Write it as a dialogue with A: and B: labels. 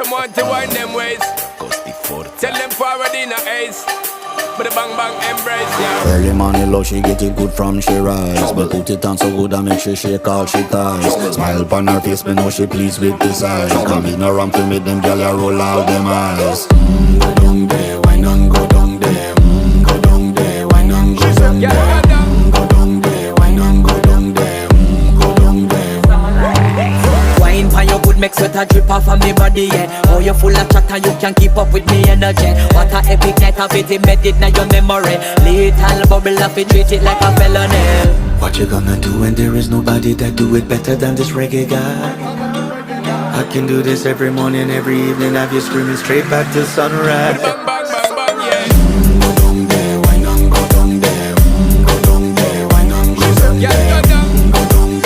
A: them want to wind them ways. Tell them forward in a ace. But the bang bang embrace, yeah.
B: Early morning love, she get it good from she rise. But put it on so good and make she shake all she ties. Smile upon her face, me know she pleased with this eyes. Come in around to make them gyal a roll out them eyes. Go down there, why not go down there? Go down there, why not go down there? Go down there, why not go down there? Go down there.
C: Wine pan your good make sweat a drip off of me body, yeah. Oh, you full of chatter, you can't keep up with me energy. What a epic night of it, embedded now your memory. Little bubble of it, treat it like a felony.
B: What you gonna do when there is nobody that do it better than this reggae guy? I can do this every morning, every evening, have you screaming straight back to sunrise.